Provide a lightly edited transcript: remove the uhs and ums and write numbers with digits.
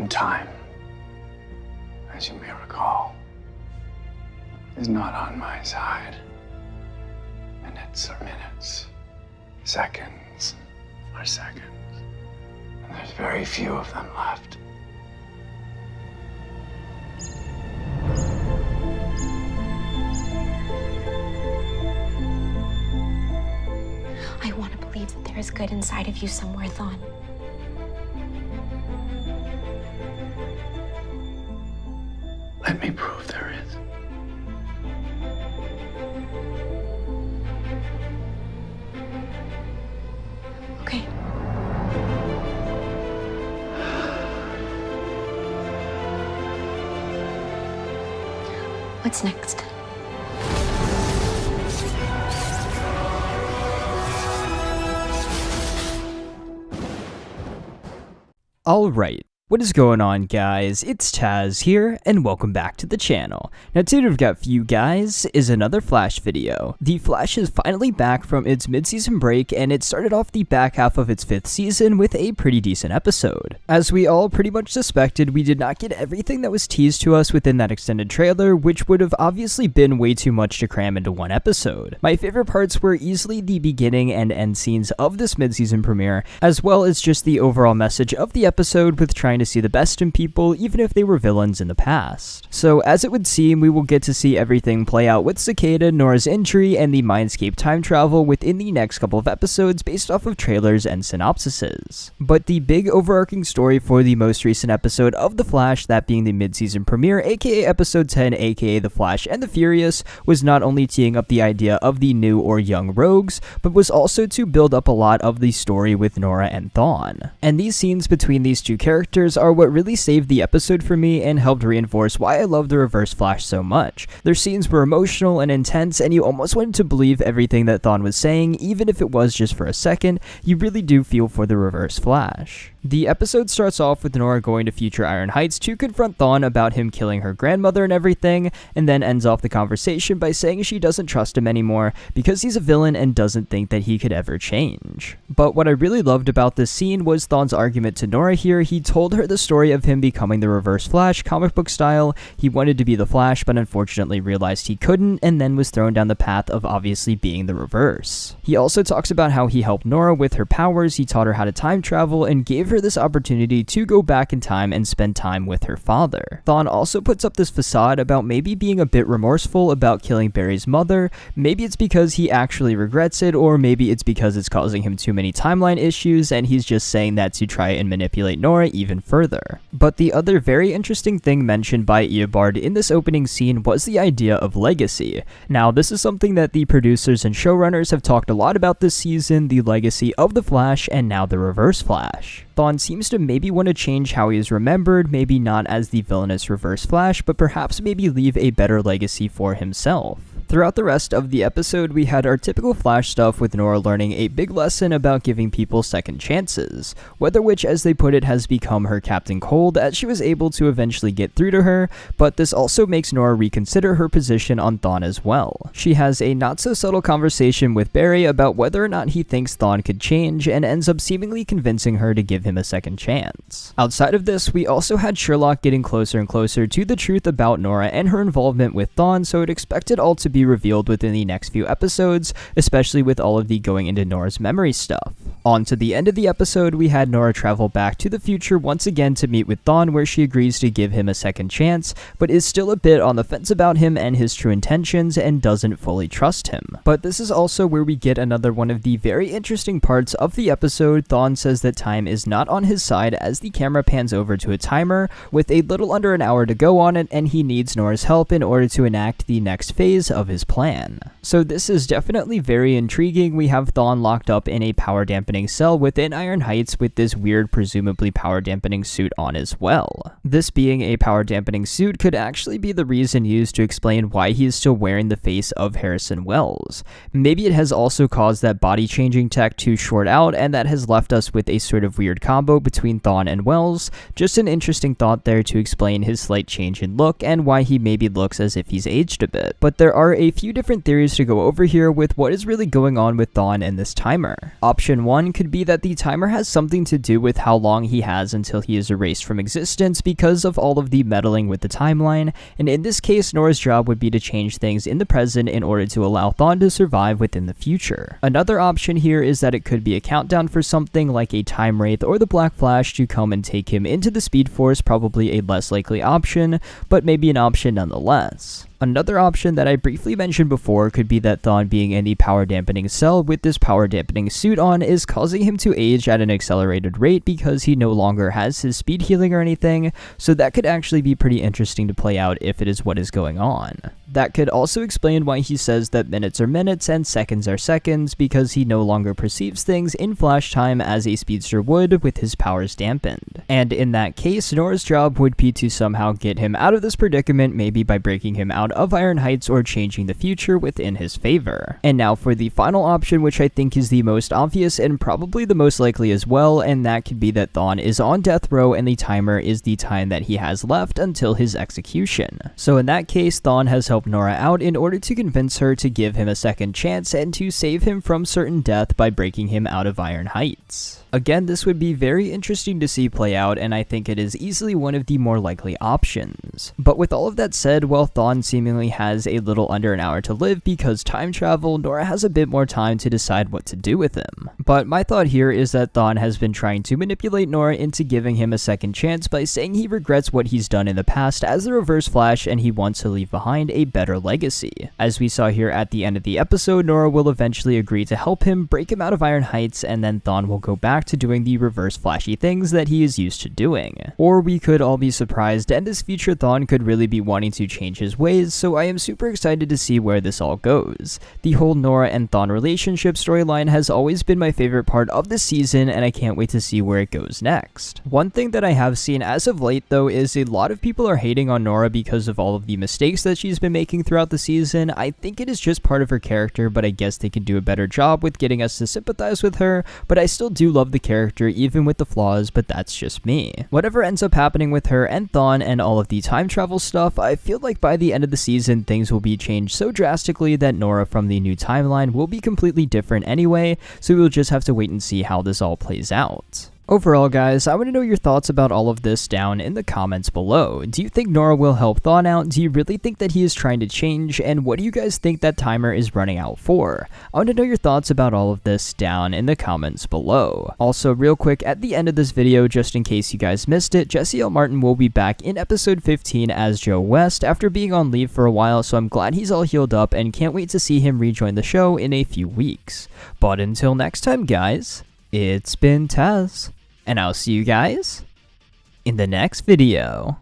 time, as you may recall, is not on my side. Minutes are minutes. Seconds are seconds. And there's very few of them left. I want to believe that there is good inside of you somewhere, Thawne. Let me prove there is. Okay. What's next? Alright, what is going on, guys? It's Tazz here, and welcome back to the channel. Now today we've got for you guys is another Flash video. The Flash is finally back from its mid-season break, and it started off the back half of its 5th season with a pretty decent episode. As we all pretty much suspected, we did not get everything that was teased to us within that extended trailer, which would have obviously been way too much to cram into one episode. My favorite parts were easily the beginning and end scenes of this mid-season premiere, as well as just the overall message of the episode with trying to see the best in people, even if they were villains in the past. So as it would seem, we will get to see everything play out with Cicada, Nora's injury, and the Mindscape time travel within the next couple of episodes based off of trailers and synopsises. But the big overarching story for the most recent episode of The Flash, that being the mid-season premiere, aka episode 10, aka The Flash and the Furious, was not only teeing up the idea of the new or young rogues, but was also to build up a lot of the story with Nora and Thawne. And these scenes between these two characters are what really saved the episode for me and helped reinforce why I love the Reverse Flash so much. Their scenes were emotional and intense, and you almost wanted to believe everything that Thawne was saying, even if it was just for a second. You really do feel for the Reverse Flash. The episode starts off with Nora going to future Iron Heights to confront Thawne about him killing her grandmother and everything, and then ends off the conversation by saying she doesn't trust him anymore because he's a villain and doesn't think that he could ever change. But what I really loved about this scene was Thawne's argument to Nora here. He told her the story of him becoming the Reverse Flash, comic book style. He wanted to be the Flash, but unfortunately realized he couldn't, and then was thrown down the path of obviously being the Reverse. He also talks about how he helped Nora with her powers, he taught her how to time travel, and gave her this opportunity to go back in time and spend time with her father. Thawne also puts up this facade about maybe being a bit remorseful about killing Barry's mother. Maybe it's because he actually regrets it, or maybe it's because it's causing him too many timeline issues and he's just saying that to try and manipulate Nora even further. But the other very interesting thing mentioned by Eobard in this opening scene was the idea of legacy. Now, this is something that the producers and showrunners have talked a lot about this season, the legacy of the Flash and now the Reverse Flash. Thawne seems to maybe want to change how he is remembered, maybe not as the villainous Reverse Flash, but perhaps maybe leave a better legacy for himself. Throughout the rest of the episode, we had our typical Flash stuff with Nora learning a big lesson about giving people second chances, whether which, as they put it, has become her Captain Cold as she was able to eventually get through to her, but this also makes Nora reconsider her position on Thawne as well. She has a not-so-subtle conversation with Barry about whether or not he thinks Thawne could change, and ends up seemingly convincing her to give him a second chance. Outside of this, we also had Sherlock getting closer and closer to the truth about Nora and her involvement with Thawne, so it expected all to be revealed within the next few episodes, especially with all of the going into Nora's memory stuff. On to the end of the episode, we had Nora travel back to the future once again to meet with Thawne, where she agrees to give him a second chance, but is still a bit on the fence about him and his true intentions and doesn't fully trust him. But this is also where we get another one of the very interesting parts of the episode. Thawne says that time is not on his side as the camera pans over to a timer with a little under an hour to go on it, and he needs Nora's help in order to enact the next phase of his plan. So this is definitely very intriguing. We have Thawne locked up in a power dampening cell within Iron Heights with this weird, presumably power dampening suit on as well. This being a power dampening suit could actually be the reason used to explain why he is still wearing the face of Harrison Wells. Maybe it has also caused that body changing tech to short out, and that has left us with a sort of weird combo between Thawne and Wells. Just an interesting thought there to explain his slight change in look and why he maybe looks as if he's aged a bit. But there are a few different theories to go over here with what is really going on with Thawne and this timer. Option 1 could be that the timer has something to do with how long he has until he is erased from existence because of all of the meddling with the timeline, and in this case Nora's job would be to change things in the present in order to allow Thawne to survive within the future. Another option here is that it could be a countdown for something like a time wraith or the Black Flash to come and take him into the Speed Force, probably a less likely option, but maybe an option nonetheless. Another option that I briefly mentioned before could be that Thawne being in the power dampening cell with this power dampening suit on is causing him to age at an accelerated rate because he no longer has his speed healing or anything, so that could actually be pretty interesting to play out if it is what is going on. That could also explain why he says that minutes are minutes and seconds are seconds, because he no longer perceives things in flash time as a speedster would with his powers dampened. And in that case, Nora's job would be to somehow get him out of this predicament, maybe by breaking him out of Iron Heights or changing the future within his favor. And now for the final option, which I think is the most obvious and probably the most likely as well, and that could be that Thawne is on death row and the timer is the time that he has left until his execution. So in that case, Thawne has helped Nora out in order to convince her to give him a second chance and to save him from certain death by breaking him out of Iron Heights. Again, this would be very interesting to see play out, and I think it is easily one of the more likely options. But with all of that said, while Thawne seemingly has a little under an hour to live because time travel, Nora has a bit more time to decide what to do with him. But my thought here is that Thawne has been trying to manipulate Nora into giving him a second chance by saying he regrets what he's done in the past as the Reverse Flash and he wants to leave behind a better legacy. As we saw here at the end of the episode, Nora will eventually agree to help him break him out of Iron Heights, and then Thawne will go back to doing the reverse flashy things that he is used to doing. Or we could all be surprised and this future Thawne could really be wanting to change his ways, so I am super excited to see where this all goes. The whole Nora and Thawne relationship storyline has always been my favorite part of this season, and I can't wait to see where it goes next. One thing that I have seen as of late though is a lot of people are hating on Nora because of all of the mistakes that she's been making throughout the season. I think it is just part of her character, but I guess they could do a better job with getting us to sympathize with her, but I still do love the character even with the flaws, but that's just me. Whatever ends up happening with her and Thawne and all of the time travel stuff, I feel like by the end of the season things will be changed so drastically that Nora from the new timeline will be completely different anyway, so we'll just have to wait and see how this all plays out. Overall, guys, I want to know your thoughts about all of this down in the comments below. Do you think Nora will help Thawne out? Do you really think that he is trying to change? And what do you guys think that timer is running out for? I want to know your thoughts about all of this down in the comments below. Also, real quick, at the end of this video, just in case you guys missed it, Jesse L. Martin will be back in episode 15 as Joe West after being on leave for a while, so I'm glad he's all healed up and can't wait to see him rejoin the show in a few weeks. But until next time, guys, it's been Tazz. And I'll see you guys in the next video.